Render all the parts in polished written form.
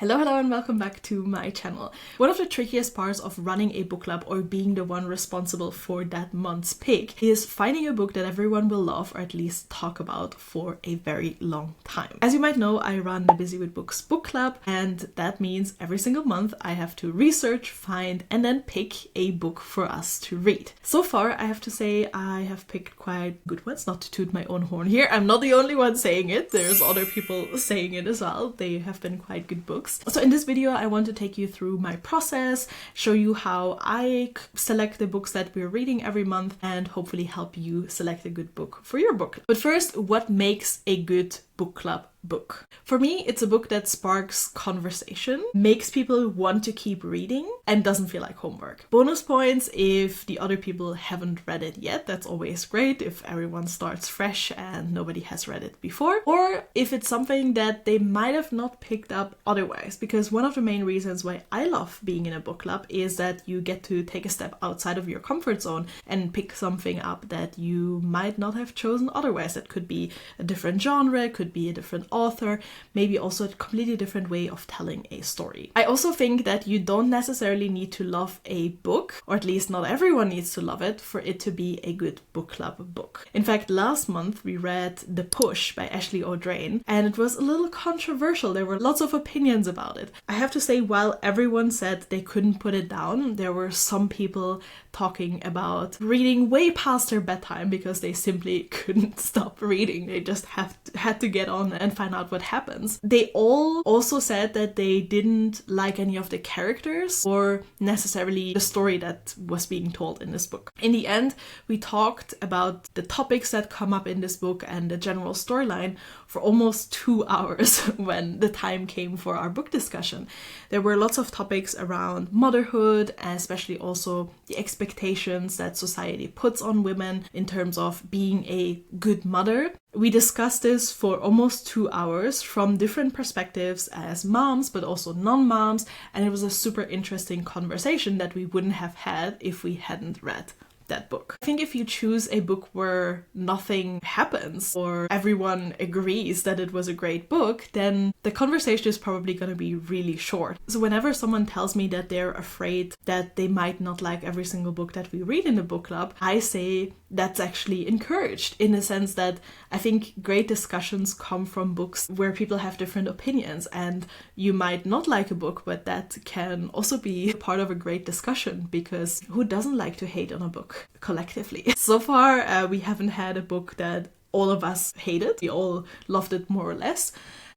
Hello and welcome back to my channel. One of the trickiest parts of running a book club or being the one responsible for that month's pick is finding a book that everyone will love or at least talk about for a very long time. As you might know, I run the Busy with Books book club, and that means every single month I have to research, find and then pick a book for us to read. So far, I have to say I have picked quite good ones, not to toot my own horn here. I'm not the only one saying it. There's other people saying it as well. They have been quite good books. So in this video, I want to take you through my process, show you how I select the books that we're reading every month, and hopefully help you select a good book for your book. But first, what makes a good book club book? For me, it's a book that sparks conversation, makes people want to keep reading, and doesn't feel like homework. Bonus points if the other people haven't read it yet. That's always great if everyone starts fresh and nobody has read it before. Or if it's something that they might have not picked up otherwise. Because one of the main reasons why I love being in a book club is that you get to take a step outside of your comfort zone and pick something up that you might not have chosen otherwise. That could be a different genre, could be a different author, maybe also a completely different way of telling a story. I also think that you don't necessarily need to love a book, or at least not everyone needs to love it, for it to be a good book club book. In fact, last month we read The Push by Ashley O'Drain, and it was a little controversial. There were lots of opinions about it. I have to say, while everyone said they couldn't put it down, there were some people talking about reading way past their bedtime because they simply couldn't stop reading. They just had to get on and find out what happens. They all also said that they didn't like any of the characters or necessarily the story that was being told in this book. In the end, we talked about the topics that come up in this book and the general storyline for almost 2 hours when the time came for our book discussion. There were lots of topics around motherhood, and especially also the expectations that society puts on women in terms of being a good mother. We discussed this for almost 2 hours from different perspectives as moms, but also non-moms, and it was a super interesting conversation that we wouldn't have had if we hadn't read that book. I think if you choose a book where nothing happens or everyone agrees that it was a great book, then the conversation is probably going to be really short. So whenever someone tells me that they're afraid that they might not like every single book that we read in the book club, I say that's actually encouraged, in the sense that I think great discussions come from books where people have different opinions, and you might not like a book, but that can also be part of a great discussion, because who doesn't like to hate on a book collectively? So far, we haven't had a book that all of us hated. We all loved it more or less.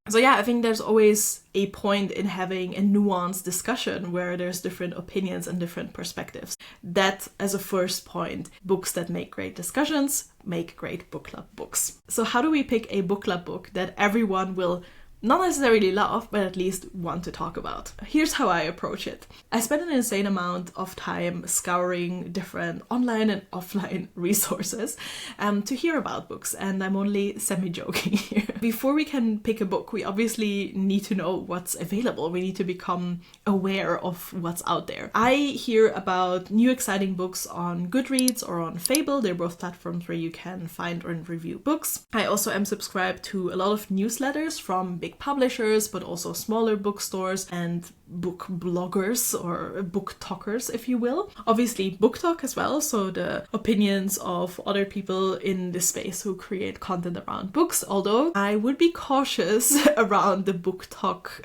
So yeah, I think there's always a point in having a nuanced discussion where there's different opinions and different perspectives. That, as a first point, books that make great discussions make great book club books. So how do we pick a book club book that everyone will not necessarily love, but at least want to talk about? Here's how I approach it. I spend an insane amount of time scouring different online and offline resources to hear about books, and I'm only semi-joking here. Before we can pick a book, we obviously need to know what's available. We need to become aware of what's out there. I hear about new exciting books on Goodreads or on Fable. They're both platforms where you can find and review books. I also am subscribed to a lot of newsletters from big publishers, but also smaller bookstores and book bloggers or book talkers, if you will. Obviously book talk as well, so the opinions of other people in this space who create content around books, although I would be cautious around the book talk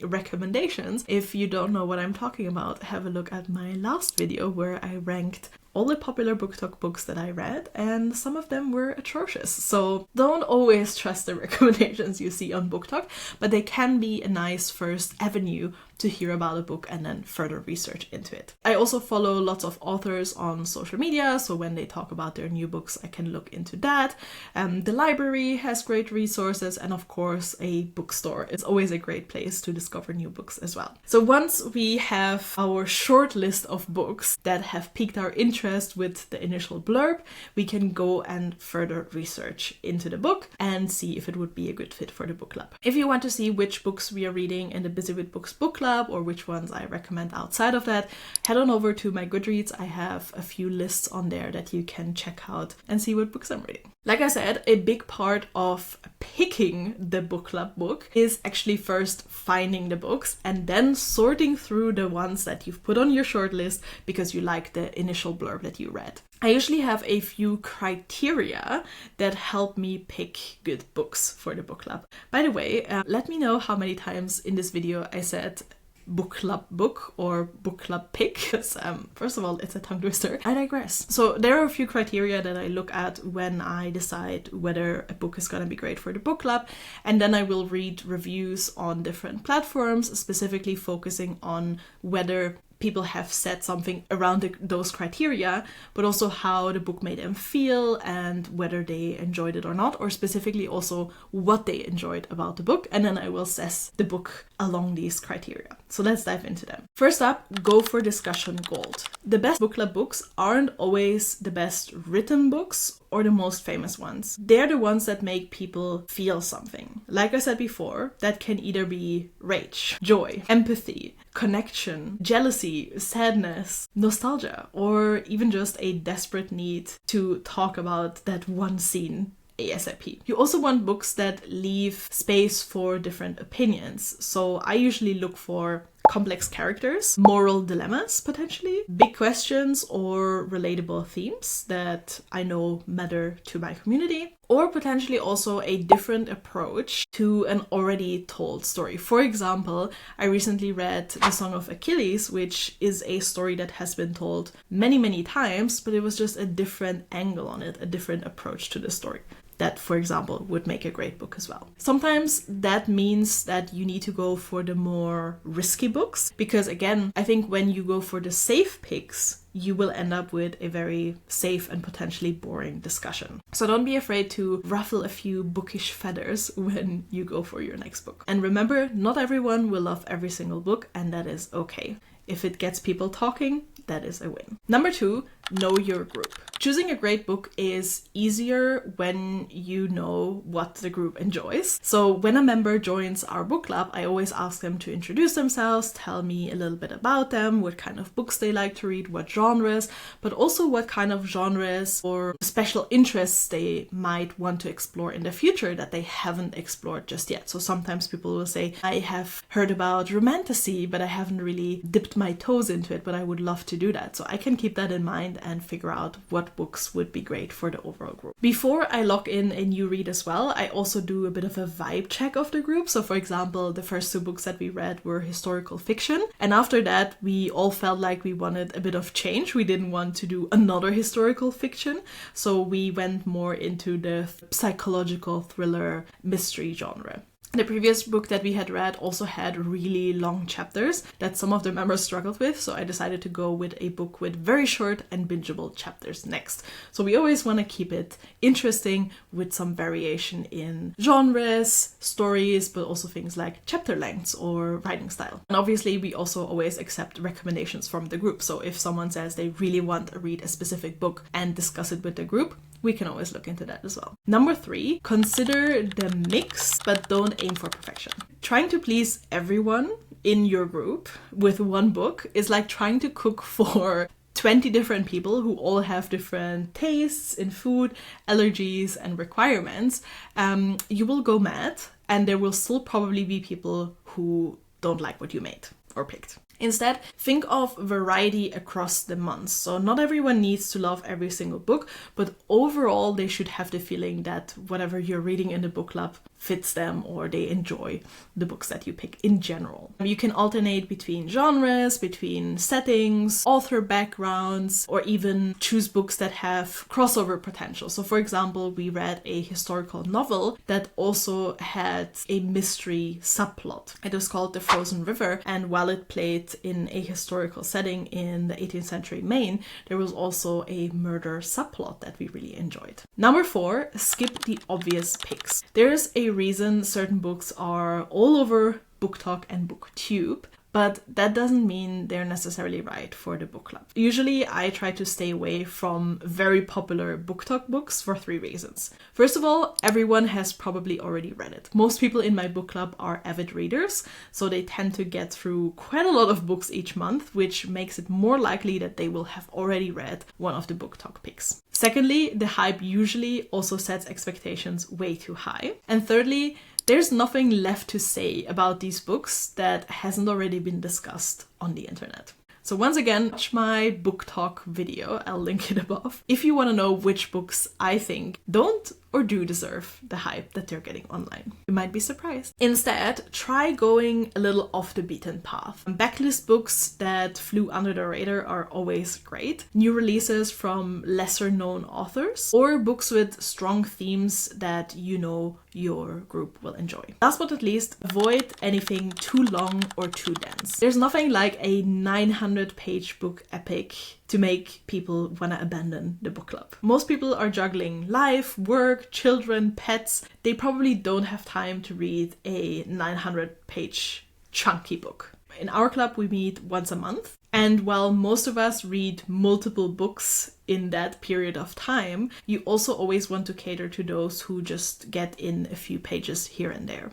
recommendations. If you don't know what I'm talking about, have a look at my last video where I ranked all the popular book talk books that I read, and some of them were atrocious. So don't always trust the recommendations you see on book talk, but they can be a nice first avenue to hear about a book and then further research into it. I also follow lots of authors on social media, so when they talk about their new books, I can look into that. The library has great resources, and of course a bookstore is always a great place to discover new books as well. So once we have our short list of books that have piqued our interest with the initial blurb, we can go and further research into the book and see if it would be a good fit for the book club. If you want to see which books we are reading in the Busy with Books book club, club or which ones I recommend outside of that, head on over to my Goodreads. I have a few lists on there that you can check out and see what books I'm reading. Like I said, a big part of picking the book club book is actually first finding the books and then sorting through the ones that you've put on your shortlist because you like the initial blurb that you read. I usually have a few criteria that help me pick good books for the book club. By the way, let me know how many times in this video I said book club book or book club pick, because first of all, it's a tongue twister. I digress. So there are a few criteria that I look at when I decide whether a book is going to be great for the book club, and then I will read reviews on different platforms, specifically focusing on whether people have said something around those criteria, but also how the book made them feel and whether they enjoyed it or not, or specifically also what they enjoyed about the book. And then I will assess the book along these criteria. So let's dive into them. First up, go for discussion gold. The best book club books aren't always the best written books or the most famous ones. They're the ones that make people feel something. Like I said before, that can either be rage, joy, empathy, connection, jealousy, sadness, nostalgia, or even just a desperate need to talk about that one scene ASAP. You also want books that leave space for different opinions. So I usually look for complex characters, moral dilemmas potentially, big questions or relatable themes that I know matter to my community, or potentially also a different approach to an already told story. For example, I recently read The Song of Achilles, which is a story that has been told many, many times, but it was just a different angle on it, a different approach to the story. That, for example, would make a great book as well. Sometimes that means that you need to go for the more risky books, because again, I think when you go for the safe picks, you will end up with a very safe and potentially boring discussion. So don't be afraid to ruffle a few bookish feathers when you go for your next book. And remember, not everyone will love every single book, and that is okay. If it gets people talking, that is a win. Number 2, know your group. Choosing a great book is easier when you know what the group enjoys. So when a member joins our book club, I always ask them to introduce themselves, tell me a little bit about them, what kind of books they like to read, what genres, but also what kind of genres or special interests they might want to explore in the future that they haven't explored just yet. So sometimes people will say, I have heard about romantasy, but I haven't really dipped my toes into it, but I would love to do that. So I can keep that in mind and figure out what books would be great for the overall group. Before I lock in a new read as well, I also do a bit of a vibe check of the group. So for example, the first 2 books that we read were historical fiction. And after that, we all felt like we wanted a bit of change. We didn't want to do another historical fiction. So we went more into the psychological thriller mystery genre. The previous book that we had read also had really long chapters that some of the members struggled with, so I decided to go with a book with very short and bingeable chapters next. So we always want to keep it interesting with some variation in genres, stories, but also things like chapter lengths or writing style. And obviously we also always accept recommendations from the group, so if someone says they really want to read a specific book and discuss it with the group, we can always look into that as well. Number 3, consider the mix, but don't aim for perfection. Trying to please everyone in your group with one book is like trying to cook for 20 different people who all have different tastes in food, allergies, and requirements. You will go mad, and there will still probably be people who don't like what you made or picked. Instead, think of variety across the months. So not everyone needs to love every single book, but overall they should have the feeling that whatever you're reading in the book club fits them or they enjoy the books that you pick in general. You can alternate between genres, between settings, author backgrounds, or even choose books that have crossover potential. So for example, we read a historical novel that also had a mystery subplot. It was called The Frozen River, and while it played in a historical setting in the 18th century Maine, there was also a murder subplot that we really enjoyed. Number 4, skip the obvious picks. There's a reason certain books are all over BookTok and BookTube. but that doesn't mean they're necessarily right for the book club. Usually I try to stay away from very popular book talk books for 3 reasons. First of all, everyone has probably already read it. Most people in my book club are avid readers, so they tend to get through quite a lot of books each month, which makes it more likely that they will have already read one of the book talk picks. Secondly, the hype usually also sets expectations way too high. And thirdly, there's nothing left to say about these books that hasn't already been discussed on the internet. So once again, watch my book talk video, I'll link it above, if you want to know which books I think don't or do deserve the hype that they're getting online. You might be surprised. Instead, try going a little off the beaten path. Backlist books that flew under the radar are always great. New releases from lesser known authors, or books with strong themes that you know your group will enjoy. Last but not least, avoid anything too long or too dense. There's nothing like a 900-page book epic to make people want to abandon the book club. Most people are juggling life, work, children, pets. They probably don't have time to read a 900-page chunky book. In our club, we meet once a month. And while most of us read multiple books in that period of time, you also always want to cater to those who just get in a few pages here and there.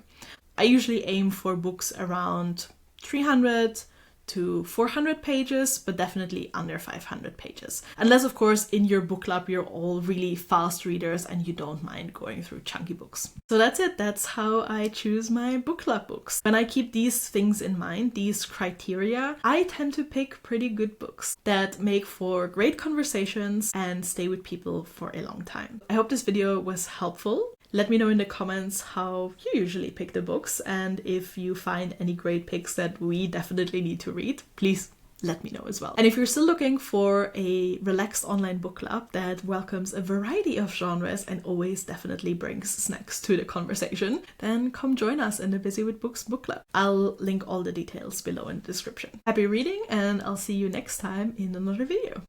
I usually aim for books around 300 to 400 pages, but definitely under 500 pages. Unless, of course, in your book club, you're all really fast readers and you don't mind going through chunky books. So that's it. That's how I choose my book club books. When I keep these things in mind, these criteria, I tend to pick pretty good books that make for great conversations and stay with people for a long time. I hope this video was helpful. Let me know in the comments how you usually pick the books, and if you find any great picks that we definitely need to read, please let me know as well. And if you're still looking for a relaxed online book club that welcomes a variety of genres and always definitely brings snacks to the conversation, then come join us in the Busy with Books book club. I'll link all the details below in the description. Happy reading, and I'll see you next time in another video.